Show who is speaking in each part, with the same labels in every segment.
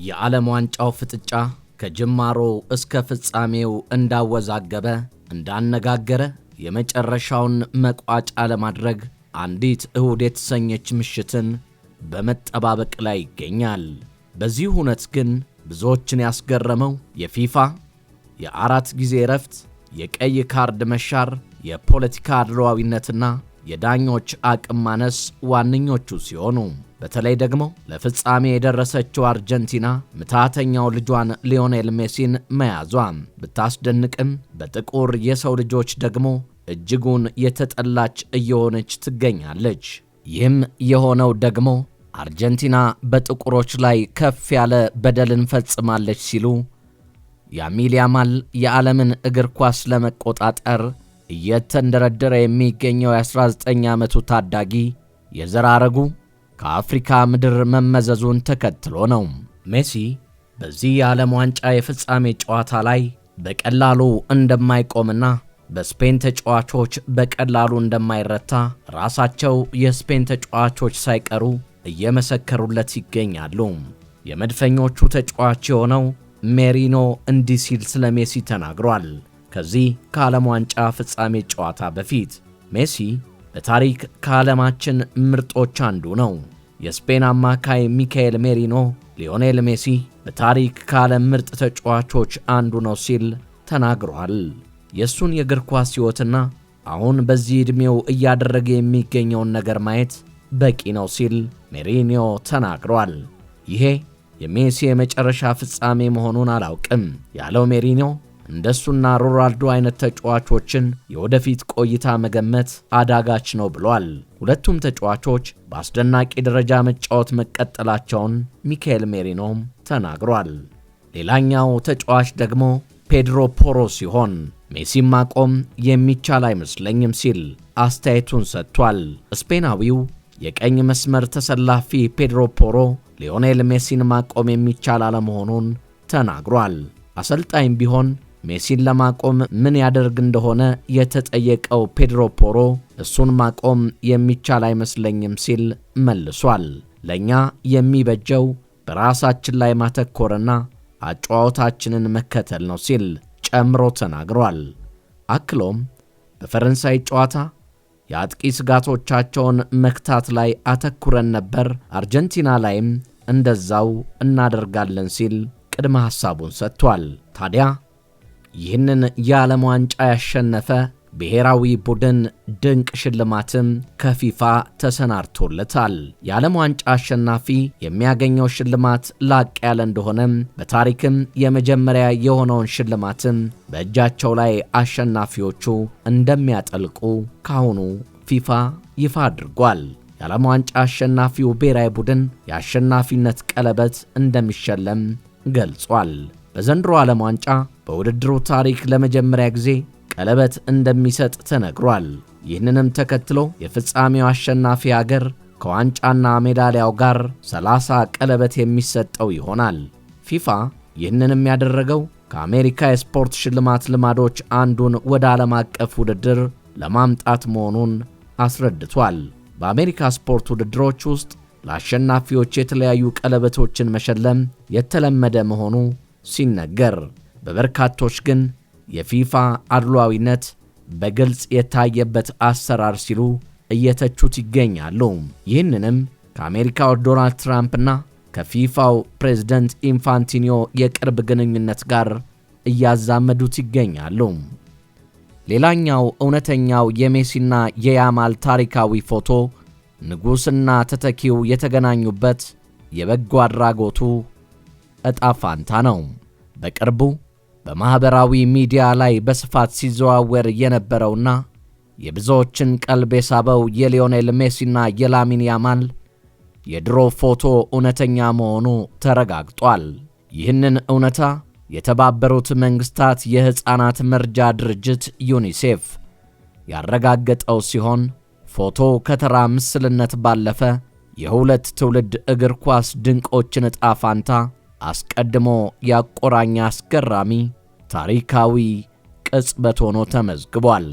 Speaker 1: የዓለም ዋንጫው ፍጥጫ ከጅማሮ እስከ ፍጻሜው እንዳወዛገበ እንዳነጋገረ የመጨረሻውን መቋጫ ለማድረግ አንዲት እሁድ የተሰኘች ምሽትን በመጠባበቅ ላይ ይገኛል። በዚህ ሁነት ግን ብዙዎችን ያስገረመው የፊፋ የአራት ጊዜ ረፍት፣ የቀይ ካርድ መሻር፣ የፖለቲካ አድሏዊነትና የዳኞች አቅም ማነስ ዋነኞቹ ሲሆኑ በተለይ ደግሞ ለፍጻሜ የደረሰችው አርጀንቲና ምታተኛው ልጇን ሊዮኔል ሜሲን መያዟ ብታስደንቅም በጥቁር የሰው ልጆች ደግሞ እጅጉን የተጠላች እየሆነች ትገኛለች። ይህም የሆነው ደግሞ አርጀንቲና በጥቁሮች ላይ ከፍ ያለ በደልን ፈጽማለች ሲሉ ያሚል ያማል የዓለምን እግር ኳስ ለመቆጣጠር እየተንደረደረ የሚገኘው የ19 ዓመቱ ታዳጊ የዘር ሐረጉ ከአፍሪካ ምድር መመዘዙን ተከትሎ ነው። ሜሲ በዚህ የዓለም ዋንጫ የፍጻሜ ጨዋታ ላይ በቀላሉ እንደማይቆምና በስፔን ተጫዋቾች በቀላሉ እንደማይረታ ራሳቸው የስፔን ተጫዋቾች ሳይቀሩ እየመሰከሩለት ይገኛሉ። የመድፈኞቹ ተጫዋች የሆነው ሜሪኖ እንዲህ ሲል ስለ ሜሲ ተናግሯል። ከዚህ ከዓለም ዋንጫ ፍጻሜ ጨዋታ በፊት ሜሲ በታሪክ ከዓለማችን ምርጦች አንዱ ነው። የስፔን አማካይ ሚካኤል ሜሪኖ ሊዮኔል ሜሲ በታሪክ ከዓለም ምርጥ ተጫዋቾች አንዱ ነው ሲል ተናግሯል። የእሱን የእግር ኳስ ሕይወትና አሁን በዚህ ዕድሜው እያደረገ የሚገኘውን ነገር ማየት በቂ ነው ሲል ሜሪኖ ተናግሯል። ይሄ የሜሲ የመጨረሻ ፍጻሜ መሆኑን አላውቅም ያለው ሜሪኖ እንደሱና ሮናልዶ አይነት ተጫዋቾችን የወደፊት ቆይታ መገመት አዳጋች ነው ብሏል። ሁለቱም ተጫዋቾች በአስደናቂ ደረጃ መጫወት መቀጠላቸውን ሚካኤል ሜሪኖም ተናግሯል። ሌላኛው ተጫዋች ደግሞ ፔድሮ ፖሮ ሲሆን ሜሲን ማቆም የሚቻል አይመስለኝም ሲል አስተያየቱን ሰጥቷል። ስፔናዊው የቀኝ መስመር ተሰላፊ ፔድሮ ፖሮ ሊዮኔል ሜሲን ማቆም የሚቻል አለመሆኑን ተናግሯል። አሰልጣኝ ቢሆን ሜሲን ለማቆም ምን ያደርግ እንደሆነ የተጠየቀው ፔድሮ ፖሮ እሱን ማቆም የሚቻል አይመስለኝም ሲል መልሷል። ለኛ የሚበጀው በራሳችን ላይ ማተኮርና አጨዋወታችንን መከተል ነው ሲል ጨምሮ ተናግሯል። አክሎም በፈረንሳይ ጨዋታ የአጥቂ ስጋቶቻቸውን መክታት ላይ አተኩረን ነበር፣ አርጀንቲና ላይም እንደዛው እናደርጋለን ሲል ቅድመ ሐሳቡን ሰጥቷል። ታዲያ ይህንን የዓለም ዋንጫ ያሸነፈ ብሔራዊ ቡድን ድንቅ ሽልማትም ከፊፋ ተሰናድቶለታል። የዓለም ዋንጫ አሸናፊ የሚያገኘው ሽልማት ላቅ ያለ እንደሆነም በታሪክም የመጀመሪያ የሆነውን ሽልማትም በእጃቸው ላይ አሸናፊዎቹ እንደሚያጠልቁ ካሁኑ ፊፋ ይፋ አድርጓል። የዓለም ዋንጫ አሸናፊው ብሔራዊ ቡድን የአሸናፊነት ቀለበት እንደሚሸለም ገልጿል። በዘንድሮ ዓለም ዋንጫ በውድድሩ ታሪክ ለመጀመሪያ ጊዜ ቀለበት እንደሚሰጥ ተነግሯል። ይህንንም ተከትሎ የፍጻሜው አሸናፊ ሀገር ከዋንጫና ሜዳሊያው ጋር 30 ቀለበት የሚሰጠው ይሆናል። ፊፋ ይህንንም ያደረገው ከአሜሪካ የስፖርት ሽልማት ልማዶች አንዱን ወደ ዓለም አቀፍ ውድድር ለማምጣት መሆኑን አስረድቷል። በአሜሪካ ስፖርት ውድድሮች ውስጥ ለአሸናፊዎች የተለያዩ ቀለበቶችን መሸለም የተለመደ መሆኑ ሲነገር፣ በበርካቶች ግን የፊፋ አድሏዊነት በግልጽ የታየበት አሰራር ሲሉ እየተቹት ይገኛሉ። ይህንንም ከአሜሪካው ዶናልድ ትራምፕና ከፊፋው ፕሬዝዳንት ኢንፋንቲኖ የቅርብ ግንኙነት ጋር እያዛመዱት ይገኛሉ። ሌላኛው እውነተኛው የሜሲና የያማል ታሪካዊ ፎቶ ንጉሥና ተተኪው የተገናኙበት የበጎ አድራጎቱ ዕጣ ፋንታ ነው። በቅርቡ በማኅበራዊ ሚዲያ ላይ በስፋት ሲዘዋወር የነበረውና የብዙዎችን ቀልብ የሳበው የሊዮኔል ሜሲና የላሚን ያማል የድሮ ፎቶ እውነተኛ መሆኑ ተረጋግጧል። ይህንን እውነታ የተባበሩት መንግሥታት የሕፃናት መርጃ ድርጅት ዩኒሴፍ ያረጋገጠው ሲሆን ፎቶ ከተራ ምስልነት ባለፈ የሁለት ትውልድ እግር ኳስ ድንቆችን ዕጣ ፋንታ አስቀድሞ ያቆራኛ አስገራሚ ታሪካዊ ቅጽበት ሆኖ ተመዝግቧል።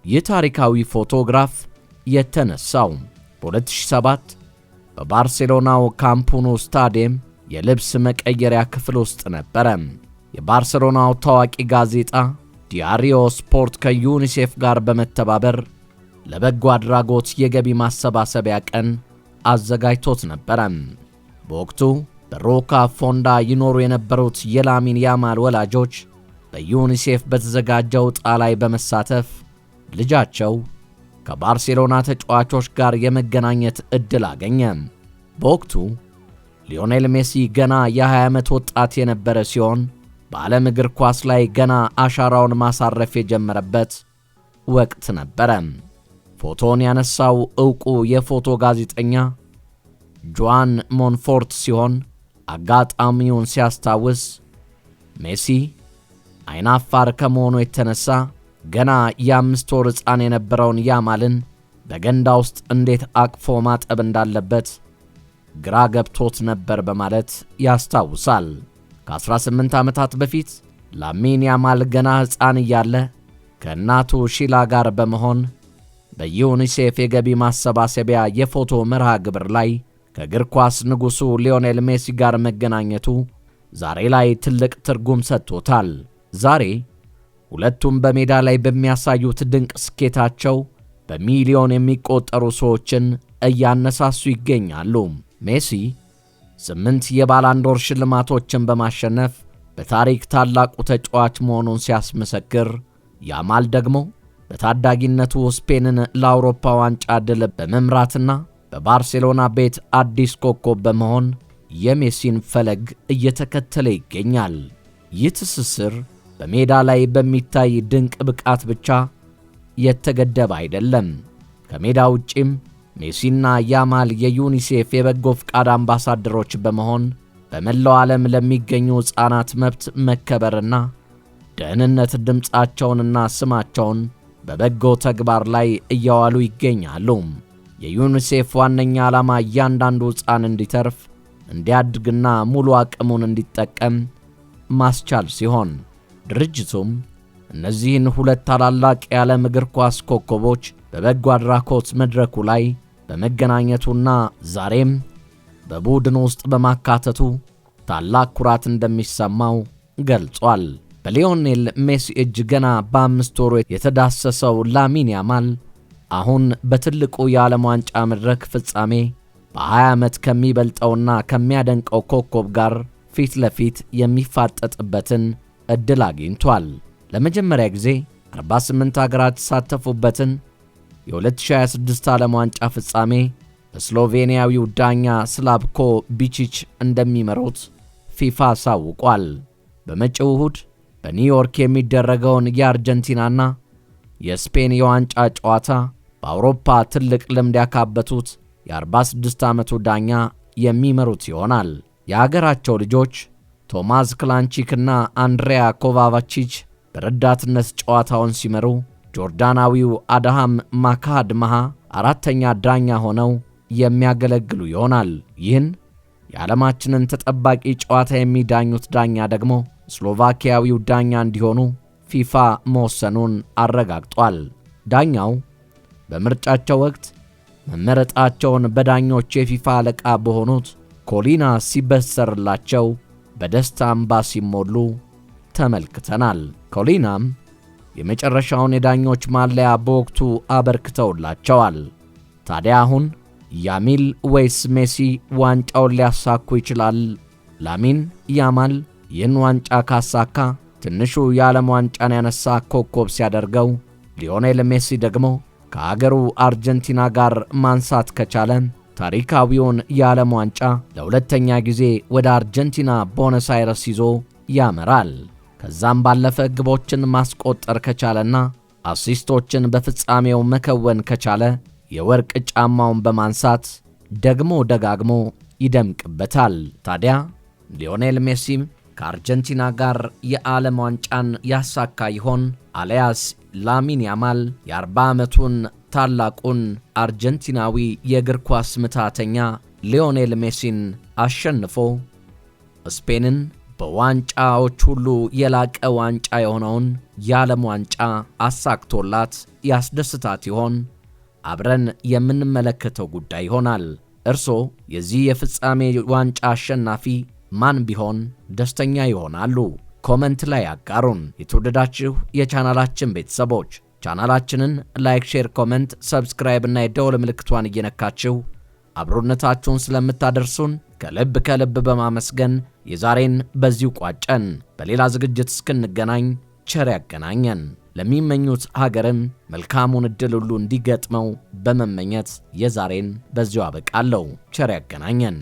Speaker 1: ይህ ታሪካዊ ፎቶግራፍ የተነሳው በ2007 በባርሴሎናው ካምፕ ኑ ስታዲየም የልብስ መቀየሪያ ክፍል ውስጥ ነበረ። የባርሴሎናው ታዋቂ ጋዜጣ ዲያሪዮ ስፖርት ከዩኒሴፍ ጋር በመተባበር ለበጎ አድራጎት የገቢ ማሰባሰቢያ ቀን አዘጋጅቶት ነበረ። በወቅቱ በሮካ ፎንዳ ይኖሩ የነበሩት የላሚን ያማል ወላጆች በዩኒሴፍ በተዘጋጀው ዕጣ ላይ በመሳተፍ ልጃቸው ከባርሴሎና ተጫዋቾች ጋር የመገናኘት ዕድል አገኘ። በወቅቱ ሊዮኔል ሜሲ ገና የ20 ዓመት ወጣት የነበረ ሲሆን በዓለም እግር ኳስ ላይ ገና አሻራውን ማሳረፍ የጀመረበት ወቅት ነበረ። ፎቶን ያነሳው ዕውቁ የፎቶ ጋዜጠኛ ጆዋን ሞንፎርት ሲሆን አጋጣሚውን ሲያስታውስ ሜሲ አይናፋር ከመሆኑ የተነሳ ገና የ5 ወር ሕፃን የነበረውን ያማልን በገንዳ ውስጥ እንዴት አቅፎ ማጠብ እንዳለበት ግራ ገብቶት ነበር በማለት ያስታውሳል። ከ18 ዓመታት በፊት ላሚን ያማል ገና ሕፃን እያለ ከእናቱ ሺላ ጋር በመሆን በዩኒሴፍ የገቢ ማሰባሰቢያ የፎቶ መርሃ ግብር ላይ ከእግር ኳስ ንጉሡ ሊዮኔል ሜሲ ጋር መገናኘቱ ዛሬ ላይ ትልቅ ትርጉም ሰጥቶታል። ዛሬ ሁለቱም በሜዳ ላይ በሚያሳዩት ድንቅ ስኬታቸው በሚሊዮን የሚቆጠሩ ሰዎችን እያነሳሱ ይገኛሉ። ሜሲ 8 የባላንዶር ሽልማቶችን በማሸነፍ በታሪክ ታላቁ ተጫዋች መሆኑን ሲያስመሰክር፣ ያማል ደግሞ በታዳጊነቱ ስፔንን ለአውሮፓ ዋንጫ ድል በመምራትና በባርሴሎና ቤት አዲስ ኮከብ በመሆን የሜሲን ፈለግ እየተከተለ ይገኛል። ይህ ትስስር በሜዳ ላይ በሚታይ ድንቅ ብቃት ብቻ የተገደበ አይደለም። ከሜዳ ውጪም ሜሲና ያማል የዩኒሴፍ የበጎ ፍቃድ አምባሳደሮች በመሆን በመላው ዓለም ለሚገኙ ሕፃናት መብት መከበርና ደህንነት ድምፃቸውንና ስማቸውን በበጎ ተግባር ላይ እያዋሉ ይገኛሉ። የዩኒሴፍ ዋነኛ ዓላማ እያንዳንዱ ሕፃን እንዲተርፍ፣ እንዲያድግና ሙሉ አቅሙን እንዲጠቀም ማስቻል ሲሆን ድርጅቱም እነዚህን ሁለት ታላላቅ የዓለም እግር ኳስ ኮከቦች በበጎ አድራጎት መድረኩ ላይ በመገናኘቱና ዛሬም በቡድን ውስጥ በማካተቱ ታላቅ ኩራት እንደሚሰማው ገልጿል። በሊዮኔል ሜሲ እጅ ገና በ5 ወሩ የተዳሰሰው ላሚን ያማል አሁን በትልቁ የዓለም ዋንጫ መድረክ ፍጻሜ በ20 ዓመት ከሚበልጠውና ከሚያደንቀው ኮከብ ጋር ፊት ለፊት የሚፋጠጥበትን ዕድል አግኝቷል። ለመጀመሪያ ጊዜ 48 ሀገራት የተሳተፉበትን የ2026 ዓለም ዋንጫ ፍጻሜ ስሎቬኒያዊው ዳኛ ስላቭኮ ቢቺች እንደሚመሩት ፊፋ አሳውቋል። በመጪው እሁድ በኒውዮርክ የሚደረገውን የአርጀንቲናና የስፔን የዋንጫ ጨዋታ በአውሮፓ ትልቅ ልምድ ያካበቱት የ46 ዓመቱ ዳኛ የሚመሩት ይሆናል። የአገራቸው ልጆች ቶማስ ክላንቺክና አንድሪያ ኮቫቫቺች በረዳትነት ጨዋታውን ሲመሩ፣ ጆርዳናዊው አድሃም ማካድማሃ አራተኛ ዳኛ ሆነው የሚያገለግሉ ይሆናል። ይህን የዓለማችንን ተጠባቂ ጨዋታ የሚዳኙት ዳኛ ደግሞ ስሎቫኪያዊው ዳኛ እንዲሆኑ ፊፋ መወሰኑን አረጋግጧል። ዳኛው በምርጫቸው ወቅት መመረጣቸውን በዳኞች የፊፋ አለቃ በሆኑት ኮሊና ሲበሰርላቸው በደስታ እንባ ሲሞሉ ተመልክተናል። ኮሊናም የመጨረሻውን የዳኞች ማለያ በወቅቱ አበርክተውላቸዋል። ታዲያ አሁን ያሚል ወይስ ሜሲ ዋንጫውን ሊያሳኩ ይችላል? ላሚን ያማል ይህን ዋንጫ ካሳካ ትንሹ የዓለም ዋንጫን ያነሳ ኮከብ ሲያደርገው፣ ሊዮኔል ሜሲ ደግሞ ከአገሩ አርጀንቲና ጋር ማንሳት ከቻለ ታሪካዊውን የዓለም ዋንጫ ለሁለተኛ ጊዜ ወደ አርጀንቲና ቦነስ አይረስ ይዞ ያመራል። ከዛም ባለፈ ግቦችን ማስቆጠር ከቻለና አሲስቶችን በፍጻሜው መከወን ከቻለ የወርቅ ጫማውን በማንሳት ደግሞ ደጋግሞ ይደምቅበታል። ታዲያ ሊዮኔል ሜሲ ከአርጀንቲና ጋር የዓለም ዋንጫን ያሳካ ይሆን? አሊያስ ላሚን ያማል የ40 ዓመቱን ታላቁን አርጀንቲናዊ የእግር ኳስ ምታተኛ ሊዮኔል ሜሲን አሸንፎ ስፔንን በዋንጫዎች ሁሉ የላቀ ዋንጫ የሆነውን የዓለም ዋንጫ አሳክቶላት ያስደስታት ይሆን? አብረን የምንመለከተው ጉዳይ ይሆናል። እርሶ የዚህ የፍጻሜ ዋንጫ አሸናፊ ማን ቢሆን ደስተኛ ይሆናሉ? ኮመንት ላይ አጋሩን። የተወደዳችሁ የቻናላችን ቤተሰቦች ቻናላችንን ላይክ፣ ሼር፣ ኮመንት፣ ሰብስክራይብ እና የደወል ምልክቷን እየነካችሁ አብሮነታችሁን ስለምታደርሱን ከልብ በማመስገን የዛሬን በዚሁ ቋጨን። በሌላ ዝግጅት እስክንገናኝ ቸር ያገናኘን። ለሚመኙት ሀገርም መልካሙን ዕድል ሁሉ እንዲገጥመው በመመኘት የዛሬን በዚሁ አበቃለሁ። ቸር ያገናኘን።